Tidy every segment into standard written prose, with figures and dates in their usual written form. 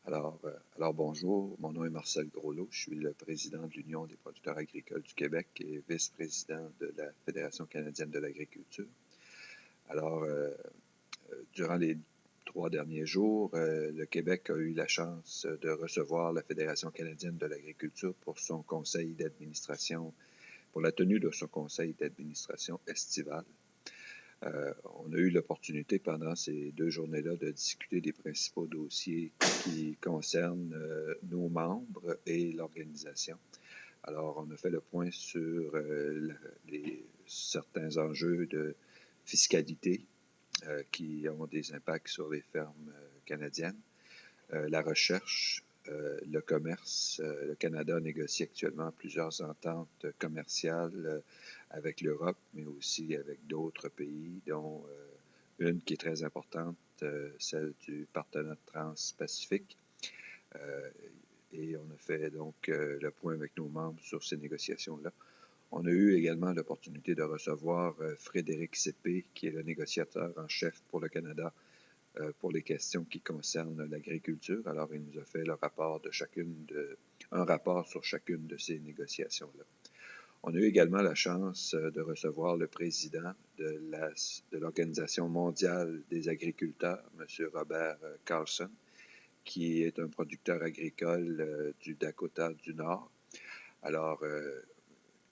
Alors bonjour, mon nom est Marcel Groslot, je suis le président de l'Union des producteurs agricoles du Québec et vice-président de la Fédération canadienne de l'agriculture. Durant les 3 derniers jours, le Québec a eu la chance de recevoir la Fédération canadienne de l'agriculture pour son conseil d'administration, pour la tenue de son conseil d'administration estival. On a eu l'opportunité pendant ces 2 journées-là de discuter des principaux dossiers qui concernent nos membres et l'organisation. Alors, on a fait le point sur certains enjeux de fiscalité qui ont des impacts sur les fermes canadiennes, la recherche, le commerce. Le Canada négocie actuellement plusieurs ententes commerciales avec l'Europe, mais aussi avec d'autres pays, dont une qui est très importante, celle du partenariat transpacifique. Et on a fait donc le point avec nos membres sur ces négociations-là. On a eu également l'opportunité de recevoir Frédéric Sépée, qui est le négociateur en chef pour le Canada pour les questions qui concernent l'agriculture. Alors, il nous a fait un rapport sur chacune de ces négociations-là. On a eu également la chance de recevoir le président de l'Organisation mondiale des agriculteurs, M. Robert Carlson, qui est un producteur agricole du Dakota du Nord,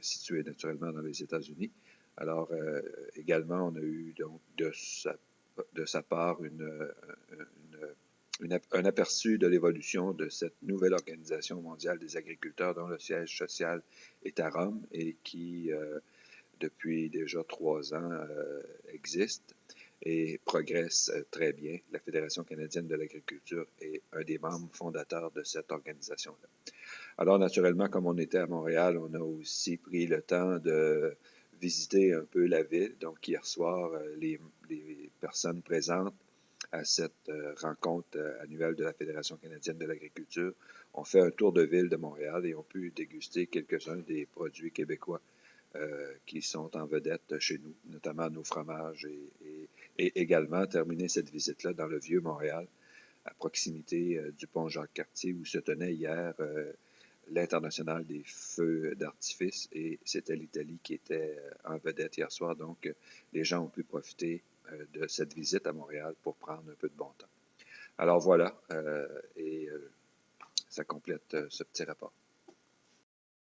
situé naturellement dans les États-Unis. Alors, également, on a eu donc de sa part un aperçu de l'évolution de cette nouvelle Organisation mondiale des agriculteurs dont le siège social est à Rome et qui, depuis déjà 3 ans, existe et progresse très bien. La Fédération canadienne de l'agriculture est un des membres fondateurs de cette organisation-là. Alors, naturellement, comme on était à Montréal, on a aussi pris le temps de visiter un peu la ville. Donc, hier soir, les personnes présentes à cette rencontre annuelle de la Fédération canadienne de l'agriculture ont fait un tour de ville de Montréal et ont pu déguster quelques-uns des produits québécois qui sont en vedette chez nous, notamment nos fromages et également terminer cette visite-là dans le vieux Montréal, à proximité du pont Jacques-Cartier, où se tenait hier l'International des feux d'artifice, et c'était l'Italie qui était en vedette hier soir. Donc, les gens ont pu profiter de cette visite à Montréal pour prendre un peu de bon temps. Alors voilà, ça complète ce petit rapport.